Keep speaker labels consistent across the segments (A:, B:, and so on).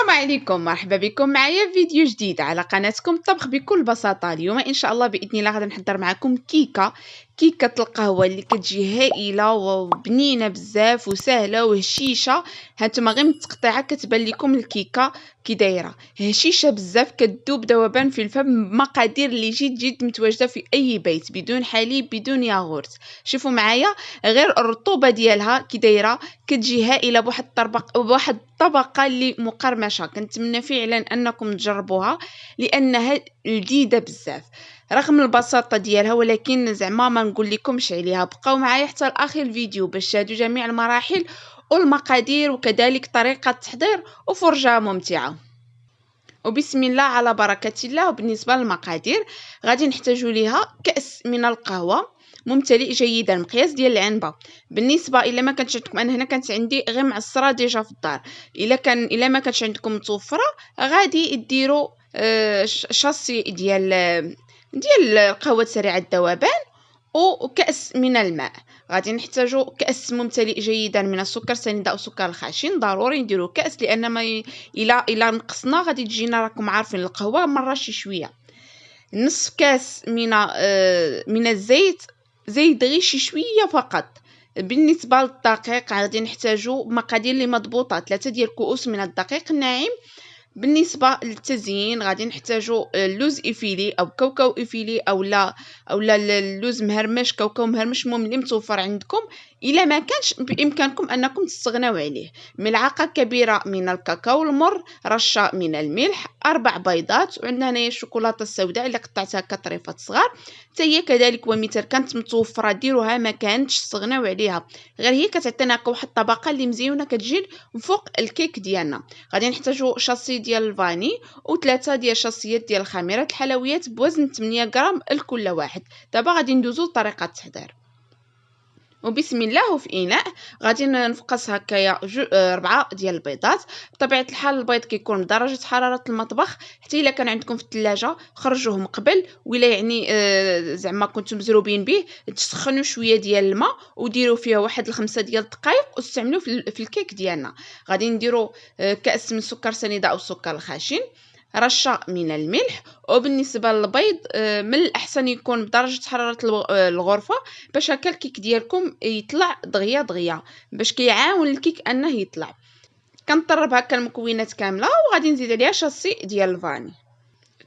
A: السلام عليكم، مرحبا بكم معايا في فيديو جديد على قناتكم الطبخ بكل بساطه. اليوم ان شاء الله باذن الله غادي نحضر معكم كيكه القهوه اللي كتجي هائله وبنينه بزاف وسهله وهشيشه. هانتوما غير من التقطيعه كتبان لكم الكيكه كي دايره هشيشه بزاف، كتذوب ذوبان في الفم بمقادير اللي جد متواجده في اي بيت، بدون حليب بدون ياغورت. شوفوا معايا غير الرطوبه ديالها كي دايره، كتجي هائله بواحد الطبقه اللي مقرمشه. كنتمنى فعلا انكم تجربوها لانها لذيذه بزاف رغم البساطه ديالها، ولكن زعما ما نقول لكمش عليها. بقاو معايا حتى لاخر الفيديو باش تشاهدوا جميع المراحل والمقادير وكذلك طريقه التحضير وفرجه ممتعه. وبسم الله على بركه الله. وبالنسبه للمقادير غادي نحتاجوا ليها كأس من القهوه ممتلئ جيدا، مقياس ديال العنبه. بالنسبه الا ما كانتش عندكم، انا هنا كانت عندي غير معصره ديجا في الدار، الا ما كانتش عندكم متوفره غادي ديروا شاصي ديال القهوه سريعه الذوبان وكأس من الماء. غادي نحتاجوا كأس ممتلئ جيدا من السكر سنيده او سكر الخشن، ضروري نديروا كأس لان ما الا نقصنا غادي تجينا راكم عارفين القهوه مره شي شويه. نصف كاس من الزيت، زيت غير شي شويه فقط. بالنسبه للدقيق غادي نحتاجوا مقادير اللي مضبوطه 3 ديال الكؤوس من الدقيق الناعم. بالنسبه للتزيين غادي نحتاجوا اللوز افيلي او كاوكاو افيلي او لا اللوز مهرمش، كاوكاو مهرمش، المهم اللي متوفر عندكم. الا ما كانش بامكانكم انكم تستغناو عليه. ملعقه كبيره من الكاكاو المر، رشه من الملح، 4 بيضات، وعندنا هنايا الشوكولاته السوداء اللي قطعتها كطريفات صغار حتى هي كذلك. ومثل كانت متوفره ديروها، ما كانتش تستغناو عليها، غير هي كتعطينا واحد الطبقه اللي مزيونه كتجي فوق الكيك ديالنا. غادي نحتاجوا شاصي ديال الفاني و3 ديال شاصيات ديال خميره الحلويات بوزن 8 غرام لكل واحد. دابا غادي ندوزو لطريقه التحضير. وبسم الله. وفي اناء غادي نفقس هكايا 4 ديال البيضات. بطبيعه الحال البيض كيكون بدرجه حراره المطبخ، حتى الا كان عندكم في الثلاجه خرجوهم قبل، ولا يعني زعما كنتم مزروبين به تسخنوا شويه ديال الماء وديروا فيها واحد 5 ديال الدقائق واستعملوه في الكيك ديالنا. غادي نديروا كأس من سكر سنيده او سكر الخشن، رشه من الملح. وبالنسبه للبيض من الاحسن يكون بدرجه حراره الغرفه باش هكا الكيك ديالكم يطلع دغيا باش كيعاون الكيك انه يطلع. كنطرب هكا المكونات كامله وغادي نزيد عليها شاصي ديال الفاني،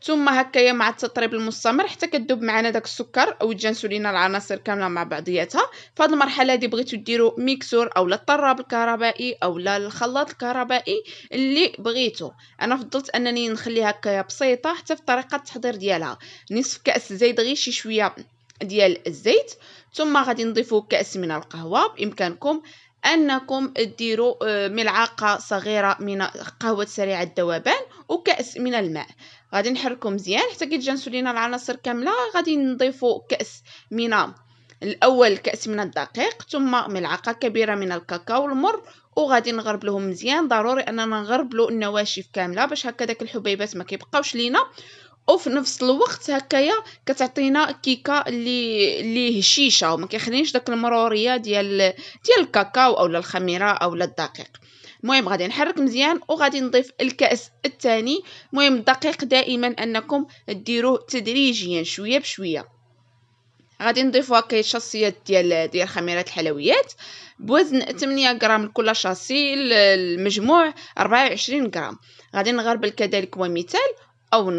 A: ثم هكايا مع التطريب المستمر حتى كتذوب معنا داك السكر او تجانسوا لينا العناصر كامله مع بعضياتها. في هذه المرحله هذه بغيتو ديروا ميكسور او الطراب الكهربائي او الخلاط الكهربائي اللي بغيتو. انا فضلت انني نخليها هكايا بسيطه حتى في طريقه التحضير ديالها. نصف كاس زيت غير شي شويه ديال الزيت، ثم غادي نضيفوا كاس من القهوه. بامكانكم انكم ديروا ملعقه صغيره من قهوه سريعه الذوبان وكاس من الماء. غادي نحركو مزيان حتى كيتجانسوا لينا العناصر كامله. غادي نضيفوا كاس من الاول كاس من الدقيق، ثم ملعقه كبيره من الكاكاو المر، وغادي نغربلوهم مزيان. ضروري اننا نغربلو النواشف كامله باش هكا داك الحبيبات ما كيبقاوش لينا، وفي نفس الوقت هكايا كتعطينا كيكه اللي هشيشه وما كيخلينش داك المروريه ديال الكاكاو او الخميره او الدقيق. المهم غادي نحرك مزيان وغادي نضيف الكاس الثاني. المهم الدقيق دائما انكم ديروه تدريجيا شويه بشويه. غادي نضيفوا هكا شاصيات ديال خميره الحلويات بوزن 8 غرام لكل شاصي، المجموع 24 غرام. غادي نغربل كذلك ومثال او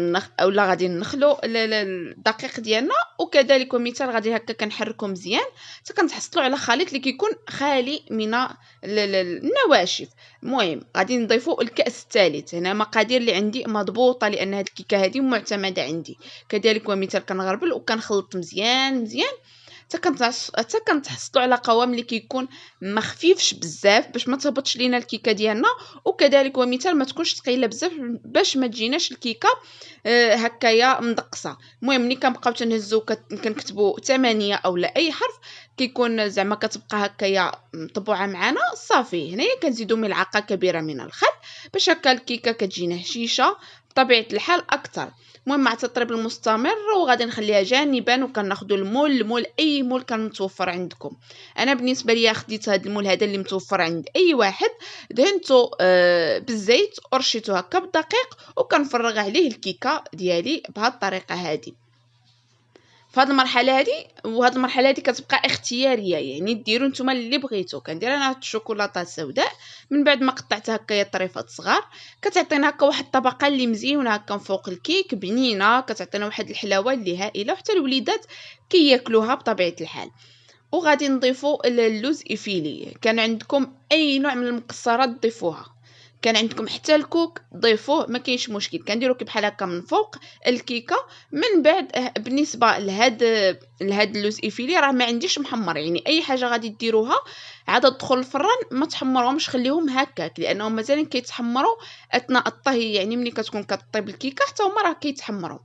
A: لا غادي نخلو الدقيق ديالنا، وكذلك ومثال غادي هكا كنحركو مزيان حتى كنتحصلوا على خليط اللي كيكون خالي من النواشف. المهم غادي نضيفوا الكاس الثالث. هنا مقادير اللي عندي مضبوطه لان هذه الكيكه هذه معتمده عندي. كذلك ومثال كنغربل وكنخلط مزيان حتى كنتحصلوا على قوام اللي كيكون ما خفيفش بزاف باش ما تهبطش لينا الكيكه ديالنا، وكذلك ومثال ما تكونش ثقيله بزاف باش ما تجيناش الكيكه هكايا مدقصه. المهم ملي كنبقاو تنهزو كنكتبوا 8 او لا اي حرف كيكون زعما كتبقى هكايا مطبوعه معنا صافي. هنايا كنزيدو ملعقه كبيره من الخل باش هكا الكيكه كتجينا هشيشه بطبيعه الحال اكثر. المهم مع التطريب المستمر وغادي نخليها جانبا وكناخذوا المول اي مول كان متوفر عندكم. انا بالنسبه ليا خديت هذا المول هذا اللي متوفر عند اي واحد، دهنته بالزيت ورشيته هكا بالدقيق وكنفرغ عليه الكيكه ديالي بهذه الطريقه هذه. في هذه المرحله هذه وهذه المرحله هذه كتبقى اختياريه، يعني ديروا نتوما اللي بغيتو. كندير انا الشوكولاته السوداء من بعد ما قطعتها هكايا طريفات صغار، كتعطينا هكا واحد الطبقه اللي مزيونه هكا فوق الكيك بنينه، كتعطينا واحد الحلاوه اللي هائله وحتى الوليدات كياكلوها بطبيعه الحال. وغادي نضيفوا اللوز إفيلي. كان عندكم اي نوع من المكسرات ضيفوها، كان عندكم حتى الكوك ضيفوه، ما كاينش مشكل. كنديرو بحال هكا من فوق الكيكه. من بعد بالنسبه لهاد اللوز إفيلي راه ما عنديش محمر، يعني اي حاجه غادي ديروها عاد تدخل الفران ما تحمروهمش، خليهم هكاك لانهم مازالين كيتحمروا اثناء الطهي، يعني ملي كتكون كطيب الكيكه حتى هما راه كيتحمروا.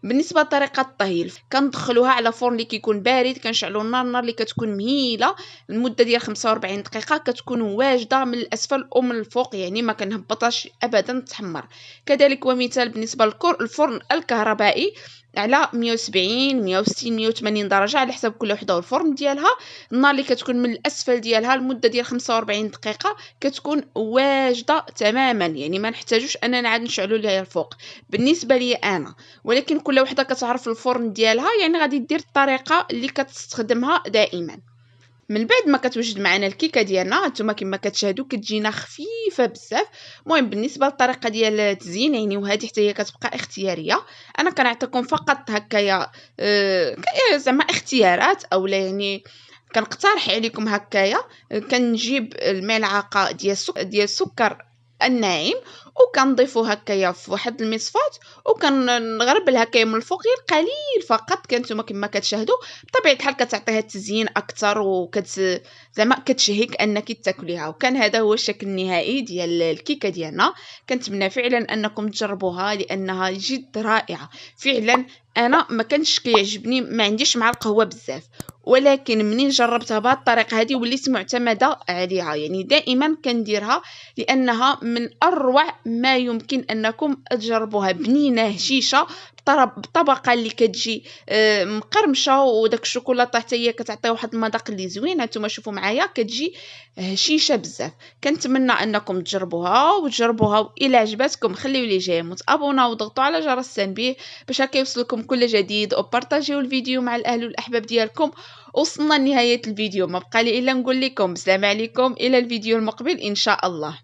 A: بالنسبه لطريقه الطهي كندخلوها على فرن اللي كيكون بارد، كنشعلوا النار اللي كتكون مهيله لمده ديال 45 دقيقه، كتكون واجده من الاسفل ومن الفوق، يعني ما كنهبطهاش ابدا تحمر. كذلك ومثال بالنسبه للفرن الكهربائي على 170 160 180 درجه على حسب كل وحده والفرن ديالها. النار اللي كتكون من الاسفل ديالها لمده ديال 45 دقيقه كتكون واجده تماما، يعني ما نحتاجوش اننا عاد نشعلوا ليها الفوق بالنسبه لي انا. ولكن كل وحده كتعرف الفرن ديالها، يعني غادي دير الطريقه اللي كتستخدمها دائما. من بعد ما كتوجد معنا الكيكه ديالنا نتوما كما كتشاهدوا كتجينا خفيفه بزاف. المهم بالنسبه للطريقه ديال التزيين يعني وهذه حتى هي كتبقى اختياريه، انا كنعطيكم فقط هكايا زعما اختيارات اولا يعني كنقترح عليكم هكايا. كنجيب الملعقه ديال السكر الناعم وكنضيفو هكايا في واحد المصفات وكنغربل هكايا من الفوق غير قليل فقط. كنتوما كما كتشاهدوا بطبيعه الحال كتعطيها تزيين اكثر زعما كتشهيك انك تاكليها. وكان هذا هو الشكل النهائي ديال الكيكه ديالنا. كنتمنى فعلا انكم تجربوها لانها جد رائعه فعلا. انا ما كانش كيعجبني، ما عنديش مع القهوه بزاف، ولكن منين جربتها بهذه الطريقه هذه وليت معتمده عليها، يعني دائما كنديرها لانها من اروع ما يمكن انكم تجربوها. بنينه هشيشه بطبقه اللي كتجي مقرمشه، وداك الشوكولاته حتى هي كتعطي واحد المذاق اللي زوين. هانتوما شوفوا معايا كتجي هشيشه بزاف. كنتمنى انكم تجربوها والى عجبتكم خليو لي جيم وتابوناو وضغطوا على جرس التنبيه باش هكا يوصلكم كل جديد، وبارطاجيو الفيديو مع الاهل والاحباب ديالكم. وصلنا لنهايه الفيديو، ما بقى لي الا نقول لكم السلام عليكم الى الفيديو المقبل ان شاء الله.